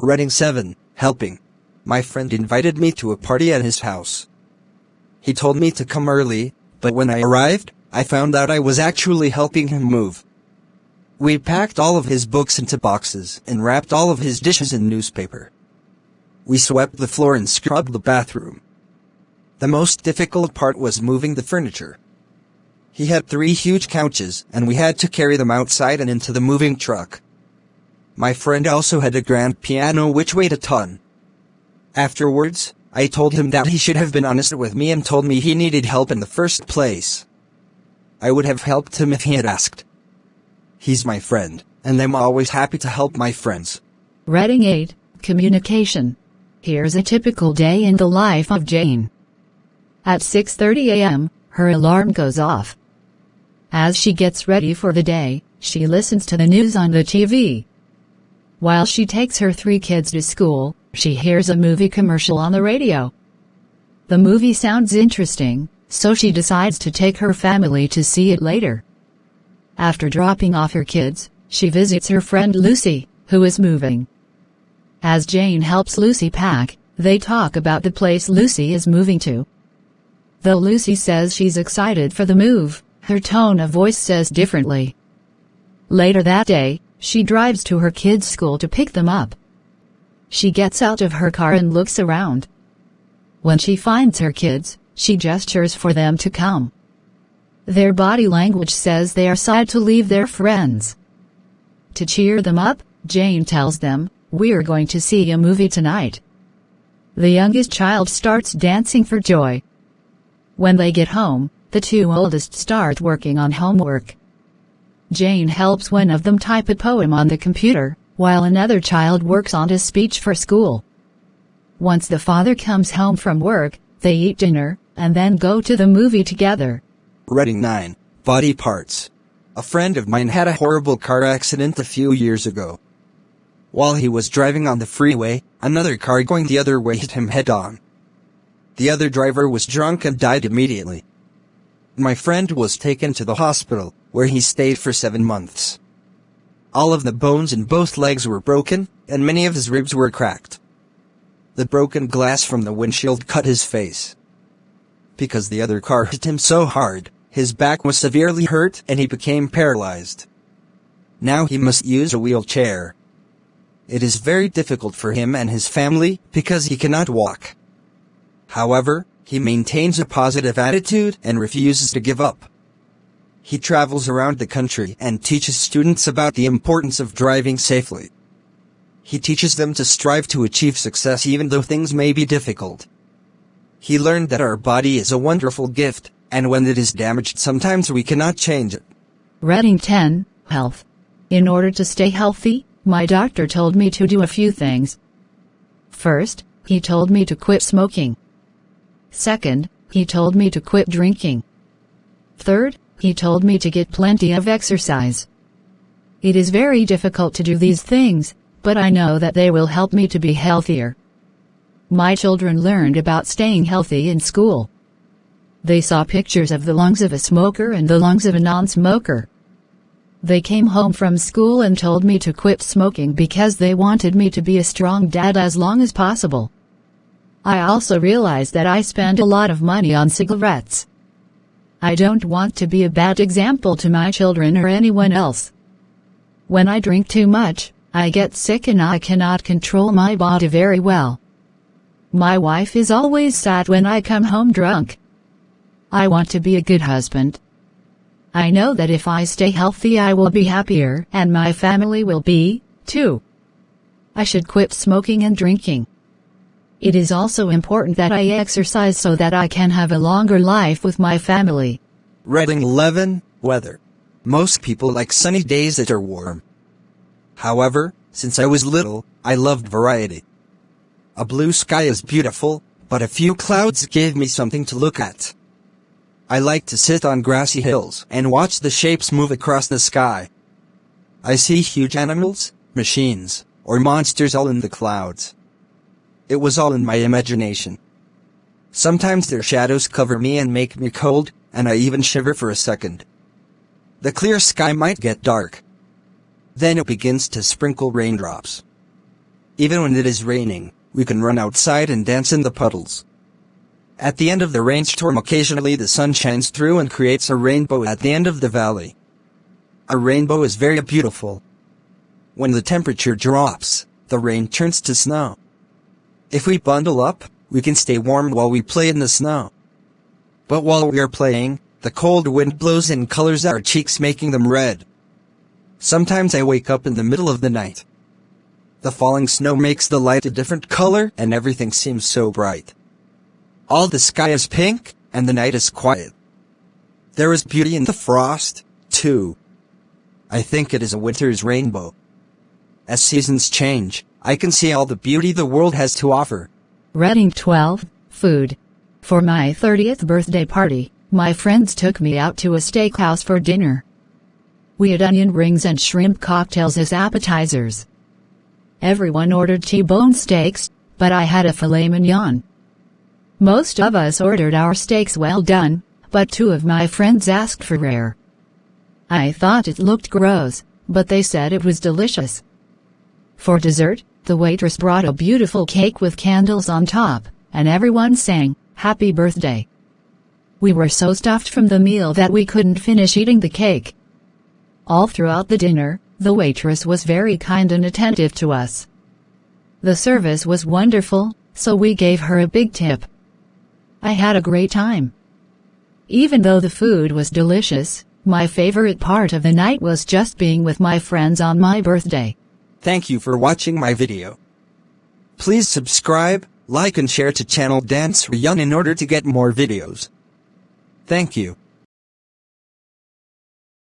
Reading 7. Helping. My friend invited me to a party at his house. He told me to come early, but when I arrived, I found out I was actually helping him move. We packed all of his books into boxes and wrapped all of his dishes in newspaper. We swept the floor and scrubbed the bathroom. The most difficult part was moving the furniture. He had 3 huge couches, and we had to carry them outside and into the moving truck. My friend also had a grand piano which weighed a ton. Afterwards, I told him that he should have been honest with me and told me he needed help in the first place. I would have helped him if he had asked. He's my friend, and I'm always happy to help my friends. Reading 8. Communication. Here's a typical day in the life of Jane. At 6:30 a.m., her alarm goes off. As she gets ready for the day, she listens to the news on the TV. While she takes her 3 kids to school, she hears a movie commercial on the radio. The movie sounds interesting, so she decides to take her family to see it later. After dropping off her kids, she visits her friend Lucy, who is moving. As Jane helps Lucy pack, they talk about the place Lucy is moving to. Though Lucy says she's excited for the move, her tone of voice says differently. Later that day, she drives to her kids' school to pick them up. She gets out of her car and looks around. When she finds her kids, she gestures for them to come. Their body language says they are sad to leave their friends. To cheer them up, Jane tells them, "We're going to see a movie tonight." The youngest child starts dancing for joy. When they get home, the 2 oldest start working on homework. Jane helps one of them type a poem on the computer, while another child works on a speech for school. Once the father comes home from work, they eat dinner, and then go to the movie together. Reading 9. Body parts. A friend of mine had a horrible car accident a few years ago. While he was driving on the freeway, another car going the other way hit him head-on. The other driver was drunk and died immediately. My friend was taken to the hospital, where he stayed for 7 months. All of the bones in both legs were broken, and many of his ribs were cracked. The broken glass from the windshield cut his face. Because the other car hit him so hard, his back was severely hurt and he became paralyzed. Now he must use a wheelchair. It is very difficult for him and his family because he cannot walk. However, he maintains a positive attitude and refuses to give up. He travels around the country and teaches students about the importance of driving safely. He teaches them to strive to achieve success even though things may be difficult. He learned that our body is a wonderful gift, and when it is damaged sometimes we cannot change it. Reading 10. Health. In order to stay healthy, my doctor told me to do a few things. First, he told me to quit smoking. Second, he told me to quit drinking. Third, he told me to get plenty of exercise. It is very difficult to do these things, but I know that they will help me to be healthier. My children learned about staying healthy in school. They saw pictures of the lungs of a smoker and the lungs of a non-smoker. They came home from school and told me to quit smoking because they wanted me to be a strong dad as long as possible. I also realized that I spend a lot of money on cigarettes. I don't want to be a bad example to my children or anyone else. When I drink too much, I get sick and I cannot control my body very well. My wife is always sad when I come home drunk. I want to be a good husband. I know that if I stay healthy I will be happier and my family will be, too. I should quit smoking and drinking. It is also important that I exercise so that I can have a longer life with my family. Reading 11. Weather. Most people like sunny days that are warm. However, since I was little, I loved variety. A blue sky is beautiful, but a few clouds gave me something to look at. I like to sit on grassy hills and watch the shapes move across the sky. I see huge animals, machines, or monsters all in the clouds. It was all in my imagination. Sometimes their shadows cover me and make me cold, and I even shiver for a second. The clear sky might get dark. Then it begins to sprinkle raindrops. Even when it is raining, we can run outside and dance in the puddles. At the end of the rainstorm, occasionally the sun shines through and creates a rainbow at the end of the valley. A rainbow is very beautiful. When the temperature drops, the rain turns to snow. If we bundle up, we can stay warm while we play in the snow. But while we are playing, the cold wind blows and colors our cheeks, making them red. Sometimes I wake up in the middle of the night. The falling snow makes the light a different color and everything seems so bright. All the sky is pink and the night is quiet. There is beauty in the frost, too. I think it is a winter's rainbow. As seasons change, I can see all the beauty the world has to offer. Reading 12, Food. For my 30th birthday party, my friends took me out to a steakhouse for dinner. We had onion rings and shrimp cocktails as appetizers. Everyone ordered T-bone steaks, but I had a filet mignon. Most of us ordered our steaks well done, but two of my friends asked for rare. I thought it looked gross, but they said it was delicious. For dessert, the waitress brought a beautiful cake with candles on top, and everyone sang, "Happy Birthday." We were so stuffed from the meal that we couldn't finish eating the cake. All throughout the dinner, the waitress was very kind and attentive to us. The service was wonderful, so we gave her a big tip. I had a great time. Even though the food was delicious, my favorite part of the night was just being with my friends on my birthday. Thank you for watching my video. Please subscribe, like and share to channel Sreyoun in order to get more videos. Thank you.